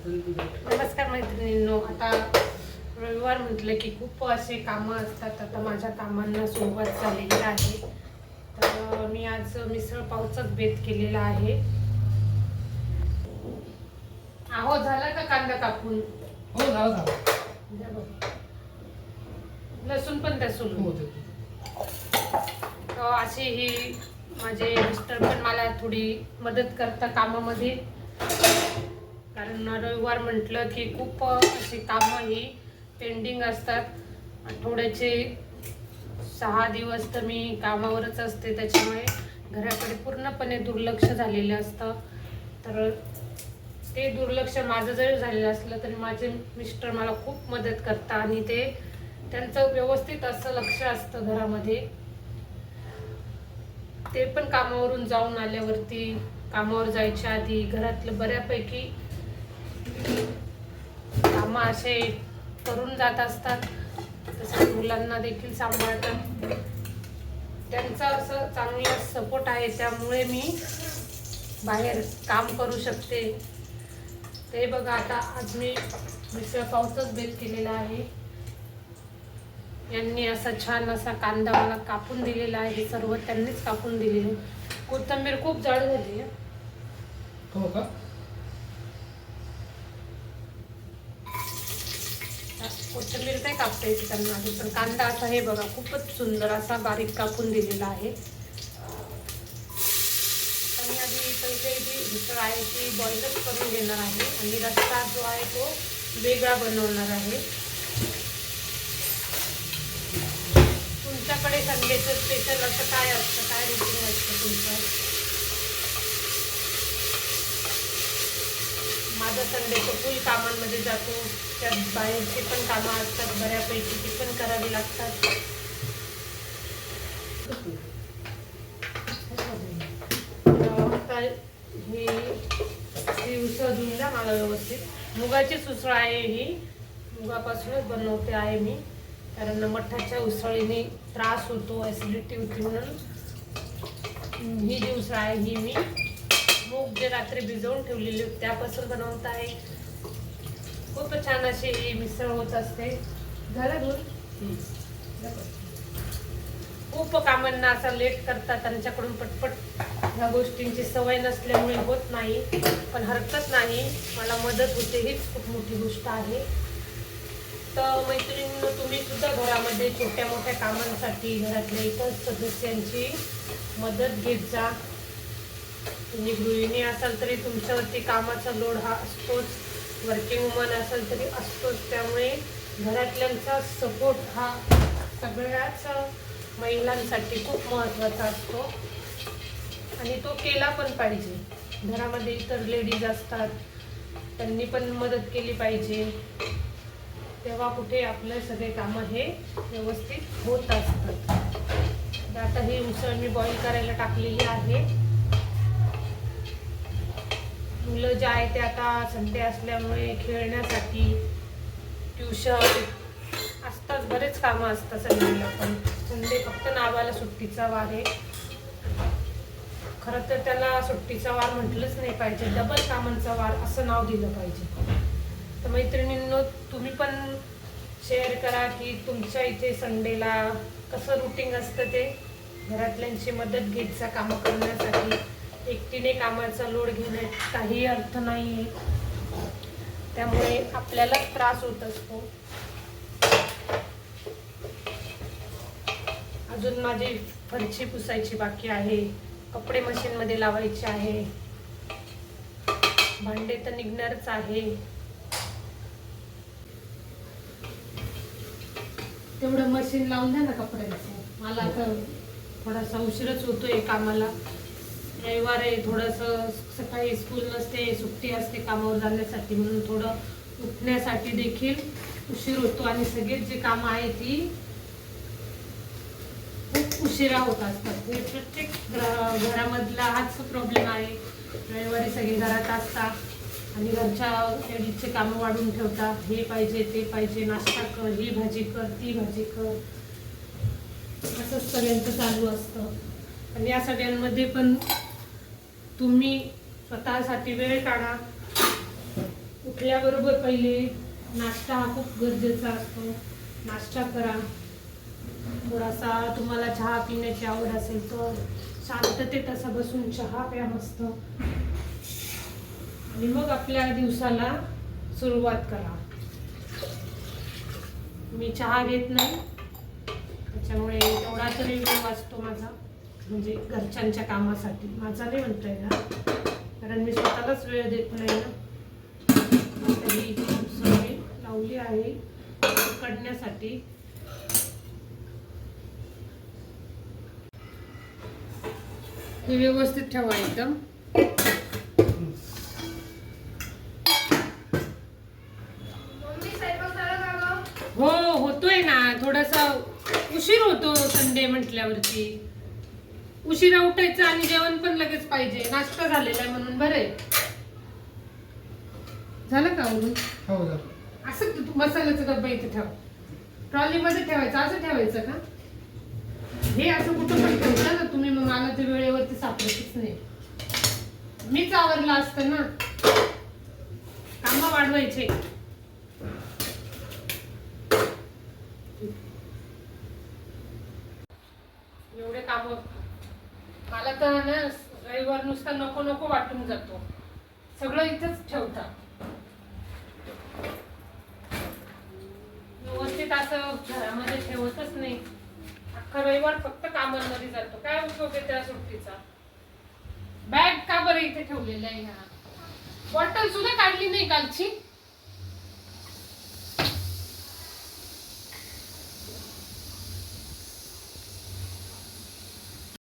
नमस्कार मैत्रिणींनो, आता रविवार म्हटलं की खूप असे कामं असतात. आता माझ्या कामांना सुरुवात झालेली आहे. तर मी आज मिसळ पावचाच बेत केलेला आहे. आहो झाला का कांदा कापून? हो झाला. लसूण पण त्या सोलून. तर अशी ही माझे मिस्टर पण मला थोडी मदत करतात कामामध्ये, कारण रविवार म्हटलं की खूप अशी कामं ही पेंडिंग असतात. आठवड्याचे 6 दिवस तर मी कामावरच असते, त्याच्यामुळे घराकडे पूर्णपणे दुर्लक्ष झालेलं असतं. तर ते दुर्लक्ष माझं जरी झालेलं असलं तरी माझे मिस्टर मला खूप मदत करतात आणि ते त्यांचं व्यवस्थित असं लक्ष असतं घरामध्ये. ते पण कामावरून जाऊन आल्यावरती, कामावर जायच्या आधी घरातलं बऱ्यापैकी कामं असे करून जात असतात. तसंच मुलांना देखील सांभाळतात. त्यांचा असं चांगला सपोर्ट आहे, त्यामुळे मी बाहेर काम करू शकते. ते बघा, आता आज मी मिसळ पावचाच बेत केलेला आहे. यांनी असा छान असा कांदा मला कापून दिलेला आहे. सर्व त्यांनीच कापून दिलेले. कोथिंबीर खूप जाड झाली आहे. हो का? कोथिंबीर काय कापता येते त्यांना, पण कांदा असा हे बघा खूपच सुंदर असा बारीक कापून दिलेला आहे. आणि आधी पहिले जी मिसळ आहे ती बॉइलच करून घेणार आहे आणि रस्सा जो आहे तो वेगळा बनवणार आहे. तुमच्याकडे संडेचं स्पेशल असं काय असतं, काय रुटीन असतं तुमचं? माझा संडेचं फुल कामांमध्ये जातो. त्यात बाहेरची पण कामं असतात बऱ्यापैकी, ती पण करावी लागतात. आता ही उसळ धुवून द्या मला व्यवस्थित. मुगाचीच उसळ आहे ही, मुगापासूनच बनवते आहे मी, कारण मठाच्या उसळीने त्रास होतो, ॲसिडिटी होती, म्हणून ही जी उसळ आहे ही मी मूग जे रात्री भिजवून ठेवलेली त्यापासून बनवत आहे. खूप छान अशी ही मिसळ होत असते. झालं दूध? खूप कामांना असं लेट करतात, त्यांच्याकडून पटपट ह्या गोष्टींची सवय नसल्यामुळे होत नाही, पण हरकत नाही, मला मदत होते हीच खूप मोठी गोष्ट आहे. तर मैत्रिणींनो, तुम्ही सुद्धा घरामध्ये छोट्या मोठ्या कामांसाठी घरातल्या इतर सदस्यांची मदत घेत जा. तुम्ही गृहिणी असाल तरी तुमच्यावरती कामाचा लोड हा असतोच, वर्किंग वुमन असाल तरी असतोच. त्यामुळे घरातल्यांचा सपोर्ट हा सगळ्याच महिलांसाठी खूप महत्त्वाचा असतो आणि तो केला पण पाहिजे. घरामध्ये इतर लेडीज असतात, त्यांनी पण मदत केली पाहिजे, तेव्हा कुठे आपले सगळे कामं हे व्यवस्थित होत असतात. आता ही उसळ मी बॉईल करायला टाकलेली आहे. मुलं जे आहे ते आता संडे असल्यामुळे खेळण्यासाठी, ट्युशन असतात, बरेच कामं असतात संडेला. पण संडे फक्त नावाला सुट्टीचा वार आहे. खरं तर त्याला सुट्टीचा वार म्हटलंच नाही पाहिजे, डबल कामांचा वार असं नाव दिलं पाहिजे. तर मैत्रिणींनो, तुम्ही पण शेअर करा की तुमच्या इथे संडेला कसं रुटीन असतं. ते घरातल्यांची मदत घेत जा कामं करण्यासाठी. एकटीने कामाचा लोड घेण्यात काही अर्थ नाही आहे, त्यामुळे आपल्यालाच त्रास होत असतो. अजून माझी फरशी पुसायची बाकी आहे, कपडे मशीनमध्ये लावायचे आहे, भांडे तर निघणारच आहे. तेवढं मशीन लावून द्या ना कपड्यांचं. मला आता थोडासा उशीरच होतोय कामाला. रविवार आहे, थोडंसं सकाळी स्कूल नसते, सुट्टी असते कामावर जाण्यासाठी, म्हणून थोडं उठण्यासाठी देखील उशीर होतो आणि सगळेच जे कामं आहे ती खूप उशिरा होत असतात. हे प्रत्येक घरामधला हाच प्रॉब्लेम आहे. रविवारी सगळे घरात असतात आणि घरच्या लेडीजचे कामं वाढून ठेवतात. हे पाहिजे, ते पाहिजे, नाश्ता कर, ही भाजी कर, ती भाजी कर, असंच सगळ्यांचं चालू असतं. आणि या सगळ्यांमध्ये पण तुम्ही स्वतःसाठी वेळ काढा. उठल्याबरोबर पहिले नाश्ता हा खूप गरजेचा असतो. नाश्ता करा. थोडासा तुम्हाला चहा पिण्याची आवड असेल तर शांततेत असं बसून चहा प्या मस्त, आणि मग आपल्या दिवसाला सुरुवात करा. मी चहा घेत नाही, त्याच्यामुळे तेवढा तरी वेळ वाचतो माझा, म्हणजे घरच्यांच्या कामासाठी. माझा नाही म्हणता येणार, कारण मी स्वतःलाच वेळ देत नाही ना. तरी सवय लावली आहे काढण्यासाठी. हे व्यवस्थित ठेवा एकदम. हो होतोय ना, थोडासा उशीर होतो संडे म्हटल्यावरती. उशिरा उठायचं आणि जेवण पण लगेच पाहिजे. नाश्ता झालेला आहे म्हणून बरं आहे. झालं का आवरून? हो झालं. असं तू मसाल्याचा डब्बा इथे ठेव, ट्रॉलीमध्ये ठेवायचा. असं ठेवायचं का? हे असं कुठं पण ठेवता ना तुम्ही, मग मला ते वेळेवरती सापडतच नाही. मीच आवरला असतं ना, कामं वाढवायचे. एवढे काम मला तर ना रविवार नुसता नको नको वाटून जातो. सगळं इथंच ठेवता व्यवस्थित, असं घरामध्ये ठेवतच नाही. अख्खा रविवार फक्त कामांमध्ये जातो. काय उपयोग आहे त्या सुट्टीचा? बॅग का बरं इथे ठेवलेलं आहे? ह्या बॉटल सुद्धा काढली नाही कालची.